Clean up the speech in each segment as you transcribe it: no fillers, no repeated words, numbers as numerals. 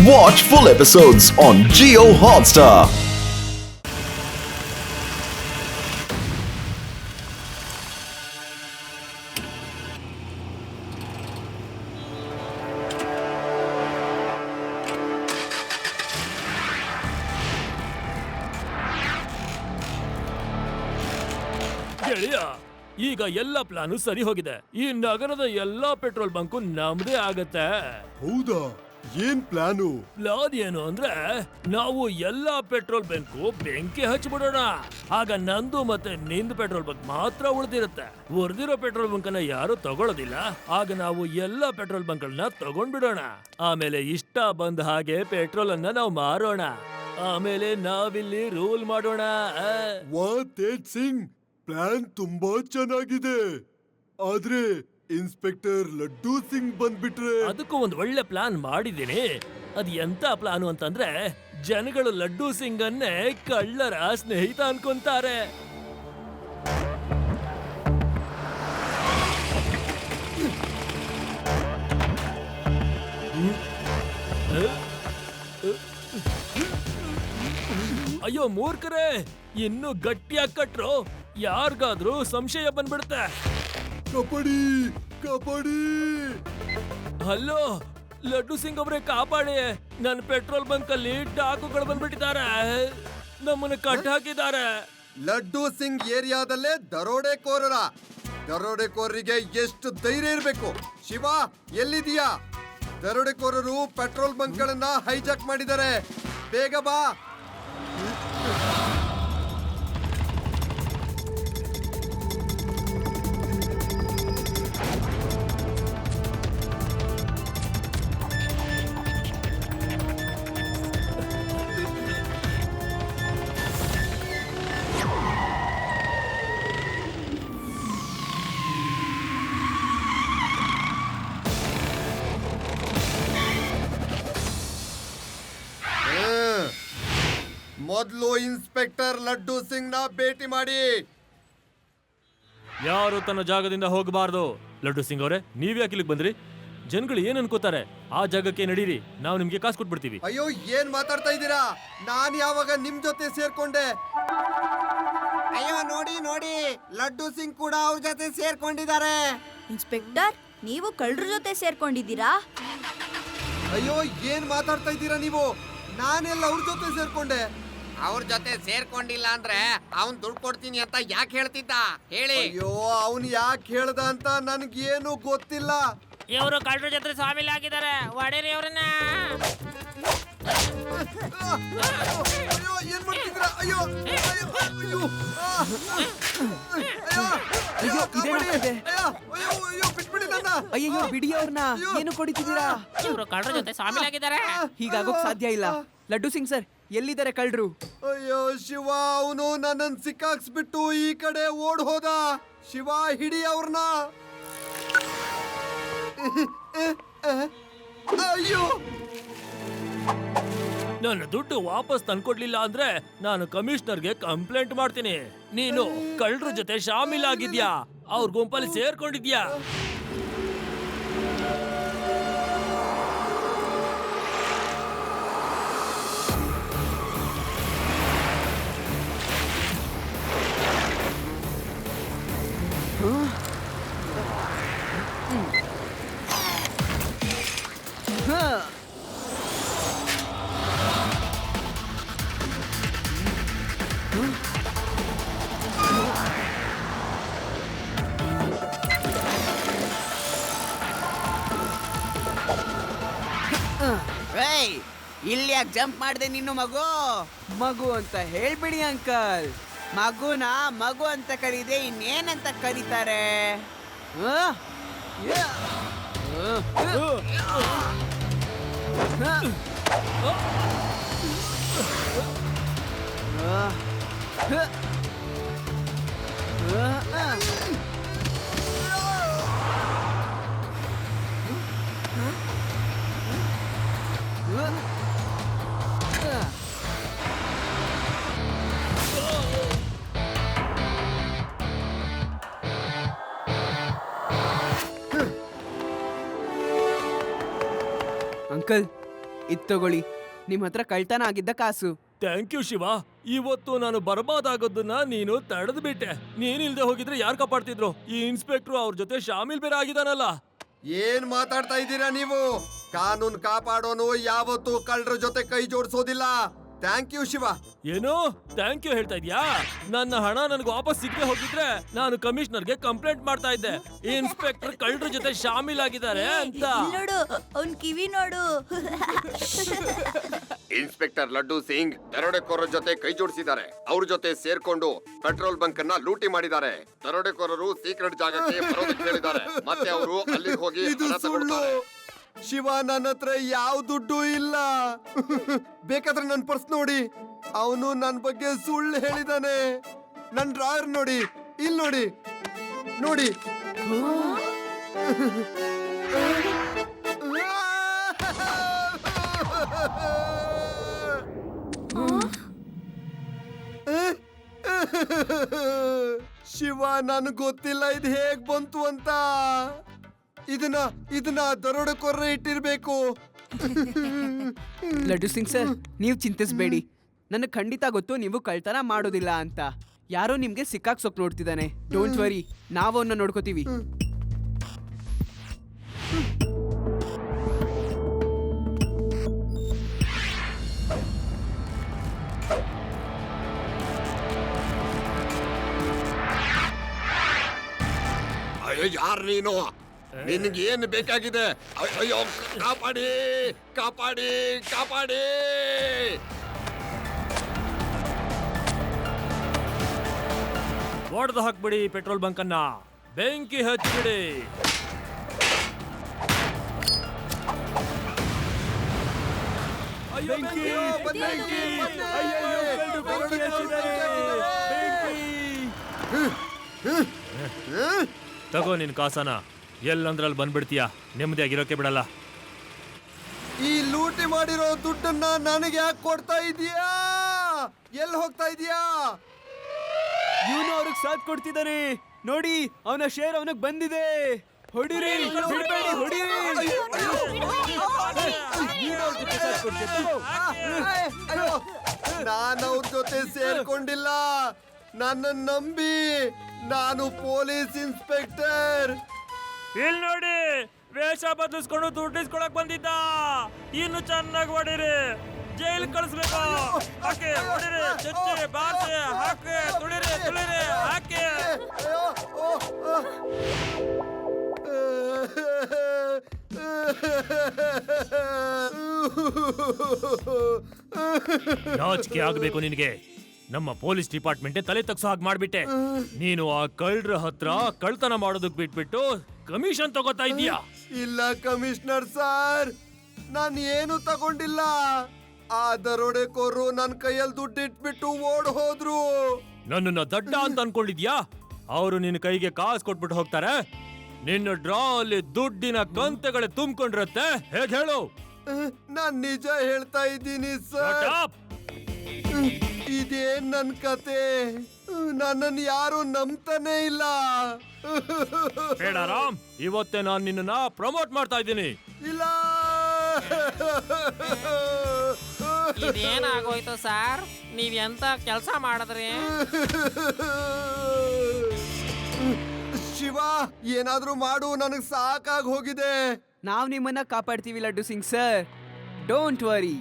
Watch full episodes on Jio Hotstar. ಗೆಳೆಯ, ಈಗ ಎಲ್ಲ ಪ್ಲಾನು ಸರಿ ಹೋಗಿದೆ. ಈ ನಗರದ ಎಲ್ಲಾ ಪೆಟ್ರೋಲ್ ಬಂಕು ನಮ್ದೇ ಆಗತ್ತೆ. ಹೌದಾ? ಏನ್ ಪ್ಲಾನು? ಪ್ಲಾನ್ ಏನು ಅಂದ್ರೆ, ನಾವು ಎಲ್ಲಾ ಪೆಟ್ರೋಲ್ ಬಂಕು ಬೆಂಕಿ ಹಚ್ಚಿಬಿಡೋಣ. ಆಗ ನಂದು ಮತ್ತೆ ನಿಂದು ಪೆಟ್ರೋಲ್ ಬಂಕ್ ಮಾತ್ರ ಉಳಿದಿರುತ್ತೆ. ಉಳಿದಿರೋ ಪೆಟ್ರೋಲ್ ಬಂಕ್ ಅನ್ನ ಯಾರು ತಗೊಳ್ಳೋದಿಲ್ಲ. ಆಗ ನಾವು ಎಲ್ಲಾ ಪೆಟ್ರೋಲ್ ಬಂಕ್ ಗಳನ್ನ ತಗೊಂಡ್ಬಿಡೋಣ. ಆಮೇಲೆ ಇಷ್ಟ ಬಂದ ಹಾಗೆ ಪೆಟ್ರೋಲ್ ಅನ್ನ ನಾವು ಮಾರೋಣ. ಆಮೇಲೆ ನಾವಿಲ್ಲಿ ರೂಲ್ ಮಾಡೋಣ. ವಾ ತೇಜ್ ಸಿಂಗ್, ಪ್ಲಾನ್ ತುಂಬಾ ಚೆನ್ನಾಗಿದೆ. ಆದ್ರೆ ಇನ್ಸ್ಪೆಕ್ಟರ್ ಲಡ್ಡು ಸಿಂಗ್ ಬಂದ್ಬಿಟ್ರೆ? ಅದಕ್ಕೂ ಒಂದು ಒಳ್ಳೆ ಪ್ಲಾನ್ ಮಾಡಿದ್ದೀನಿ. ಅದ್ ಎಂತ ಪ್ಲಾನು ಅಂತಂದ್ರೆ, ಜನಗಳು ಲಡ್ಡು ಸಿಂಗ್ ಅನ್ನೇ ಕಳ್ಳರ ಸ್ನೇಹಿತ ಅನ್ಕೊಂತಾರೆ. ಅಯ್ಯೋ ಮೂರ್ಖರೇ, ಇನ್ನು ಗಟ್ಟಿಯಾಗಿ ಕಟ್ರು, ಯಾರಿಗಾದ್ರೂ ಸಂಶಯ ಬಂದ್ಬಿಡುತ್ತೆ. ಕಬಡ್ಡಿ ಕಬಡ್ಡಿ. ಹಲೋ ಲಡ್ಡು ಸಿಂಗ್ ಅವರೇ, ಕಾಪಾಡಿ. ನನ್ನ ಪೆಟ್ರೋಲ್ ಬಂಕ್ ಅಲ್ಲಿ ಡಾಕುಗಳು ಬಂದ್ಬಿಟ್ಟಿದ್ದಾರೆ, ನಮ್ಮನ್ನ ಕಟ್ ಹಾಕಿದ್ದಾರೆ. ಲಡ್ಡು ಸಿಂಗ್ ಏರಿಯಾದಲ್ಲೇ ದರೋಡೆಕೋರರಿಗೆ ಎಷ್ಟು ಧೈರ್ಯ ಇರಬೇಕು? ಶಿವ, ಎಲ್ಲಿದೀಯಾ? ದರೋಡೆಕೋರರು ಪೆಟ್ರೋಲ್ ಬಂಕ್ ಗಳನ್ನ ಹೈಜಾಕ್ ಮಾಡಿದ್ದಾರೆ, ಬೇಗ ಬಾ. ಮೊದಲು ಇನ್ಸ್ಪೆಕ್ಟರ್ ಲಡ್ಡು ಸಿಂಗ್ ನ ಭೇಟಿ ಮಾಡಿ. ಯಾರು ತನ್ನ ಜಾಗದಿಂದ ಹೋಗಬಾರ್ದು. ಲಡ್ಡು ಸಿಂಗ್ ಅವರೇ, ನೀವ್ಯಾಕೆ ಇಲ್ಲಿಗೆ ಬಂದ್ರಿ? ಜನಗಳು ಏನ್ ಅನ್ಕೋತಾರೆ? ಆ ಜಾಗಕ್ಕೆ ನಡೀರಿ, ನಾವು ನಿಮ್ಗೆ ಕಾಸು ಕೊಟ್ಬಿಡ್ತೀವಿ. ಅಯ್ಯೋ, ಏನ್ ಮಾತಾಡ್ತಾ ಇದ್ದೀರಾ? ನಾನ್ ಯಾವಾಗ ನಿಮ್ ಜೊತೆ ಸೇರ್ಕೊಂಡೆ? ಅಯ್ಯೋ, ನೋಡಿ ಲಡ್ಡು ಸಿಂಗ್ ಕೂಡ ಅವ್ರ ಜೊತೆ ಸೇರ್ಕೊಂಡಿದ್ದಾರೆ. ಇನ್ಸ್ಪೆಕ್ಟರ್, ನೀವು ಕಳ್ಳರ ಜೊತೆ ಸೇರ್ಕೊಂಡಿದ್ದೀರಾ? ಅಯ್ಯೋ, ಏನ್ ಮಾತಾಡ್ತಾ ಇದ್ದೀರಾ ನೀವು? ನಾನೆಲ್ಲ ಅವ್ರ ಜೊತೆ ಸೇರ್ಕೊಂಡೆ. ಅವ್ರ ಜೊತೆ ಸೇರ್ಕೊಂಡಿಲ್ಲ ಅಂದ್ರೆ ಅವನ್ ದುಡ್ಡು ಕೊಡ್ತೀನಿ ಅಂತ ಯಾಕೆ ಹೇಳ್ತಿದ್ದ ಹೇಳಿ? ಅಯ್ಯೋ, ಅವನ್ ಯಾಕೆ ಹೇಳ್ದ ಅಂತ ನನ್ಗೇನು ಗೊತ್ತಿಲ್ಲ. ಇವರು ಕಳ್ಳರ ಜೊತೆ ಸಾವಿಲಾಗಿದ್ದಾರೆ, ಹೊಡೀರಿ ಅವ್ರನ್ನ. ಅಯ್ಯೋ, ಏನ್ ಮಾಡ್ತಿದ್ದೀರಾ? ಅಯ್ಯೋ ಅಯ್ಯೋ ಅಯ್ಯೋ ಅಯ್ಯೋ, ಬಿಟ್ಬಿಡಿ ನನ್ನ. ಅಯ್ಯೋ, ಬಿಡಿ ಅವ್ರನ್ನ. ಏನು ಕೊಡಿತಿದ್ದೀರಾ? ಇವರು ಕಳ್ಳರ ಜೊತೆ ಸಾವಿಲಾಗಿದ್ದಾರೆ. ಹೀಗಾಗೋಕ್ ಸಾಧ್ಯ ಇಲ್ಲ. ಲಡ್ಡು ಸಿಂಗ್ ಸರ್, ಎಲ್ಲಿದ್ದಾರೆ ಕಳ್ಳರು? ಅಯ್ಯೋ ಶಿವ, ಅವನು ನನ್ನನ್ ಸಿಕ್ಕಾಕ್ಸ್ಬಿಟ್ಟು ಈ ಕಡೆ ಓಡ್ ಹೋದ. ಶಿವ, ಹಿಡಿ ಅವ್ರನ್ನ. ಅಯ್ಯೋ, ನನ್ನ ದುಡ್ಡು ವಾಪಸ್ ತಂದ್ಕೊಡ್ಲಿಲ್ಲ ಅಂದ್ರೆ ನಾನು ಕಮಿಷನರ್ಗೆ ಕಂಪ್ಲೇಂಟ್ ಮಾಡ್ತೀನಿ. ನೀನು ಕಳ್ಳರ ಜೊತೆ ಶಾಮೀಲಾಗಿದ್ಯಾ, ಅವ್ರ ಗುಂಪಲ್ಲಿ ಸೇರ್ಕೊಂಡಿದ್ಯಾ. ಇಲ್ಲಿ ಯಾಕೆ ಜಂಪ್ ಮಾಡಿದೆ ನಿನ್ನು? ಮಗು ಅಂತ ಹೇಳ್ಬಿಡಿ ಅಂಕಲ್. ಮಗುನ ಮಗು ಅಂತ ಕರೀದೆ, ಇನ್ನೇನಂತ ಕರೀತಾರೆ? ಅಂಕಲ್, ಇದ್ ತಗೊಳ್ಳಿ, ನಿಮ್ ಹತ್ರ ಕಳ್ತನ ಆಗಿದ್ದ ಕಾಸು. Thank you Shiva. ಇವತ್ತು ನಾನು ಬರ್ಬಾದಾಗೋದನ್ನ ನೀನು ತಡೆದು ಬಿಟ್ಟೆ. ನೀನಿಲ್ದೆ ಹೋಗಿದ್ರೆ ಯಾರು ಕಾಪಾಡ್ತಿದ್ರು? ಈ ಇನ್ಸ್ಪೆಕ್ಟ್ರು ಅವ್ರ ಜೊತೆ ಶಾಮಿಲ್ ಬೇರೆ ಆಗಿದಾನಲ್ಲ. ಏನ್ ಮಾತಾಡ್ತಾ ಇದ್ದೀರಾ ನೀವು? ಕಾನೂನು ಕಾಪಾಡೋನು ಯಾವತ್ತೂ ಕಳ್ಳರ ಜೊತೆ ಕೈ ಜೋಡಿಸೋದಿಲ್ಲ. Thank you Shiva. ಏನು ಥ್ಯಾಂಕ್ ಯು ಹೇಳ್ತಾ ಇದ್ಯಾ? ನನ್ನ ಹಣ ನನಗೆ ವಾಪಸ್ ಸಿಗದೆ ಹೋಗಿದ್ರೆ ನಾನು ಕಮಿಷನರ್ಗೆ ಕಂಪ್ಲೇಂಟ್ ಮಾಡ್ತಾ ಇದ್ದೆ. ಇನ್ಸ್ಪೆಕ್ಟರ್ ಕಳ್ಳರ ಜೊತೆ ಶಾಮಿಲ್ ಆಗಿದ್ದಾರೆ ಅಂತ. ಇಲ್ಲ್ ನೋಡು, ಅವ್ನ್ ಕಿವಿ ನೋಡು. ಇನ್ಸ್ಪೆಕ್ಟರ್ ಲಡ್ಡು ಸಿಂಗ್ ದರೋಡೆಕೋರರ ಜೊತೆ ಕೈ ಜೋಡಿಸಿದ್ದಾರೆ. ಅವ್ರ ಜೊತೆ ಸೇರ್ಕೊಂಡು ಪೆಟ್ರೋಲ್ ಬಂಕ್ ಅನ್ನ ಲೂಟಿ ಮಾಡಿದ್ದಾರೆ. ದರೋಡೆಕೋರರು ಸೀಕ್ರೆಟ್ ಜಾಗಕ್ಕೆ ಬರೋದಕ್ಕೆ ಹೇಳಿದ್ದಾರೆ. ಮತ್ತೆ ಅವರು ಅಲ್ಲಿಗೆ ಹೋಗಿ ಹಣ ತಗೊಳ್ತಾರೆ. ಶಿವ, ನನ್ನ ಹತ್ರ ಯಾವ ದುಡ್ಡು ಇಲ್ಲ. ಬೇಕಾದ್ರೆ ನನ್ನ ಪರ್ಸ್ ನೋಡಿ, ಅವನು ನನ್ನ ಬಗ್ಗೆ ಸುಳ್ಳು ಹೇಳಿದಾನೆ. ನನ್ನ ಡ್ರಾಯರ್ ನೋಡಿ, ಇಲ್ಲಿ ನೋಡಿ ನೋಡಿ. ಶಿವ, ನನಗೆ ಗೊತ್ತಿಲ್ಲ ಇದು ಹೇಗ್ ಬಂತು ಅಂತ. ಇದನ್ನ ದರೋಡೆಕೋರರೇ ಇಟ್ಟಿರ್ಬೇಕು. ಲಡ್ಡು ಸಿಂಗ್ ಸರ್, ನೀವು ಚಿಂತಿಸಬೇಡಿ. ನನಗೆ ಖಂಡಿತ ಗೊತ್ತು ನೀವು ಕಳ್ತನ ಮಾಡೋದಿಲ್ಲ ಅಂತ. ಯಾರೋ ನಿಮ್ಗೆ ಸಿಕ್ಕಾಕ್ಸೋಕ್ ನೋಡ್ತಿದ್ದಾನೆ. ಡೋಂಟ್ ವರಿ, ನಾವು ಅವನ್ನ ನೋಡ್ಕೋತೀವಿ. ಅಯ್ಯೋ, ಯಾರು ನೀನು? ನಿನ್ಗೆ ಏನು ಬೇಕಾಗಿದೆ? ಅಯ್ಯೋ, ಕಾಪಾಡಿ ಕಾಪಾಡಿ ಕಾಪಾಡಿ. ಹೊಡೆದು ಹಾಕ್ಬಿಡಿ ಪೆಟ್ರೋಲ್ ಬಂಕ್ ಅನ್ನ, ಬೆಂಕಿ ಹಚ್ಚಿಬಿಡಿ. ಅಯ್ಯೋ, ಬೆಂಕಿ! ಬೆಂಕಿ! ಅಯ್ಯೋ, ಕಳ್ಳರು ಬೆಂಕಿ ಹಚ್ಚಿದ್ದಾರೆ. ಬೆಂಕಿ! ತಗೋ ನಿನ್ ಕಾಸನ. ಎಲ್ಲಂದ್ರಲ್ಲಿ ಬಂದ್ಬಿಡ್ತೀಯಾ, ನೆಮ್ಮದಿಯಾಗಿರೋಕೆ ಬಿಡಲ್ಲ. ಈ ಲೂಟಿ ಮಾಡಿರೋ ದುಡ್ಡನ್ನ ನನಗೆ ಯಾಕೆ ಕೊಡ್ತಾ ಇದೀಯಾ? ಎಲ್ಲಿ ಹೋಗ್ತಾ ಇದೀಯಾ? ಇವನು ಅವ್ರಿಗೆ ಸಾಥ್ ಕೊಡ್ತಿದ್ದಾನೆ ನೋಡಿ. ಅವನ ಶೇರ್ ಅವನಿಗೆ ಬಂದಿದೆ. ಹೊಡಿರಿ, ಬಿಡ್ಬೇಡಿ, ಹೊಡಿರಿ. ನಾನು ಅವ್ರ ಜೊತೆ ಸೇರ್ಕೊಂಡಿಲ್ಲ. ನನ್ನ ನಂಬಿ, ನಾನು ಪೊಲೀಸ್ ಇನ್ಸ್ಪೆಕ್ಟರ್. ಇಲ್ಲಿ ನೋಡಿ, ವೇಷ ಬದಲಿಸ್ಕೊಂಡು ದುಡ್ಡು ಇಸ್ಕೊಳಕ್ ಬಂದಿದ್ದ. ಇನ್ನು ಚೆನ್ನಾಗಿ ಹೊಡಿರಿ, ಜೈಲ್ ಕಳಿಸ್ಬೇಕು. ಹಾಕಿ, ಹೊಡಿರಿ, ಚಚ್ಚಿ, ಬಾರ್ಸಿ, ಹಾಕಿ, ತುಳಿರಿ, ತುಳಿರಿ, ಹಾಕಿ. ನಾಚಿಕೆ ಆಗ್ಬೇಕು ನಿನಗೆ. ನಮ್ಮ ಪೊಲೀಸ್ ಡಿಪಾರ್ಟ್ಮೆಂಟ್ ತಲೆ ತಗ್ಸೋ ಹಾಗೆ ಮಾಡ್ಬಿಟ್ಟೆ. ನೀನು ಆ ಕಳ್ಳರ ಹತ್ರ ಕಳ್ತನ ಮಾಡೋದಕ್ ಬಿಟ್ಬಿಟ್ಟು ಕಮಿಷನ್ ತಗೋತಾ ಇದೀಯಾ? ಇಲ್ಲ ಕಮಿಷನರ್ ಸರ್, ನಾನು ಏನು ತಗೊಂಡಿಲ್ಲ. ಆ ದರೋಡೆಕೋರು ನನ್ನ ಕೈಯಲ್ಲಿ ದುಡ್ಡು ಇಟ್ಬಿಟ್ಟು ಓಡ್ ಹೋದ್ರು. ನನ್ನನ್ನ ದಡ್ಡ ಅಂತ ಅನ್ಕೊಂಡಿದ್ಯಾ? ಅವರು ನಿನ್ನ ಕೈಗೆ ಕಾಸು ಕೊಟ್ಬಿಟ್ಟು ಹೋಗ್ತಾರೆ. ನಿನ್ನ ಡ್ರಾ ಅಲ್ಲಿ ದುಡ್ಡಿನ ಕಂತೆಗಳೇ ತುಂಬಿಕೊಂಡಿರತ್ತೆ. ಹೇಗ್ ಹೇಳು? ನಾನ್ ನಿಜ ಹೇಳ್ತಾ ಇದ್ದೀನಿ ಸರ್. Shut up! ಇದೇನ್ ನನ್ ಕತೆ? ನನ್ನನ್ನು ಯಾರು ನಂಬ್ತಾನೆ ಇಲ್ಲ. ಬೇಡ ರಾಮ್, ಇವತ್ತೇ ನಾನು ನಿನ್ನನ್ನ ಪ್ರಮೋಟ್ ಮಾಡ್ತಾ ಇದ್ದೀನಿ. ಇಲ್ಲ, ಇದೇನಾಗೋಯ್ತು ಸರ್? ನೀವ್ ಎಂತ ಕೆಲಸ ಮಾಡಿದ್ರಿ? ಶಿವ, ಏನಾದ್ರೂ ಮಾಡು, ನನಗ್ ಸಾಕಾಗಿ ಹೋಗಿದೆ. ನಾವು ನಿಮ್ಮನ್ನ ಕಾಪಾಡ್ತೀವಿ Laddu Singh sir, don't worry.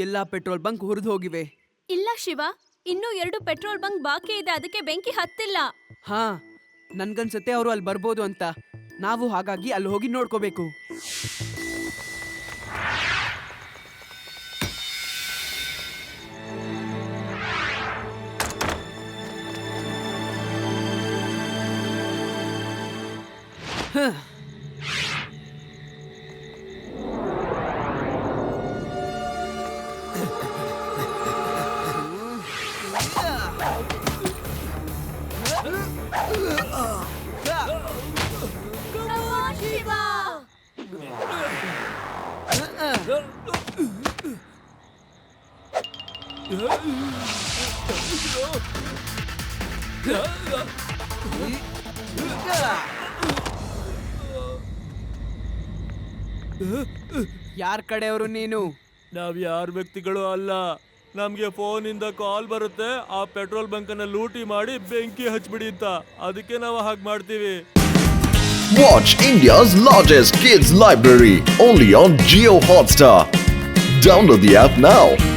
ಎಲ್ಲಾ ಪೆಟ್ರೋಲ್ ಬಂಕ್ ಹುರಿದು ಹೋಗಿವೆ. ಇಲ್ಲ ಶಿವ, ಇನ್ನೂ 2 ಪೆಟ್ರೋಲ್ ಬಂಕ್ ಬಾಕಿ ಇದೆ, ಅದಕ್ಕೆ ಬೆಂಕಿ ಹತ್ತಿಲ್ಲ. ಹಾ, ನನ್ಗನ್ಸುತ್ತೆ ಅವರು ಅಲ್ಲಿ ಬರ್ಬೋದು ಅಂತ. ನಾವು ಹಾಗಾಗಿ ಅಲ್ಲಿ ಹೋಗಿ ನೋಡ್ಕೋಬೇಕು. ಯಾರ್ ಕಡೆಯವರು ನೀನು? ನಾವ್ ಯಾರ ವ್ಯಕ್ತಿಗಳು ಅಲ್ಲ. ನಮ್ಗೆ ಫೋನ್ ಇಂದ ಕಾಲ್ ಬರುತ್ತೆ, ಆ ಪೆಟ್ರೋಲ್ ಬಂಕ್ ಅನ್ನ ಲೂಟಿ ಮಾಡಿ ಬೆಂಕಿ ಹಚ್ಬಿಡಿ ಅಂತ. ಅದಕ್ಕೆ ನಾವು ಹಾಗೆ ಮಾಡ್ತೀವಿ. Watch India's largest kids library only on Jio Hotstar. Download the app now.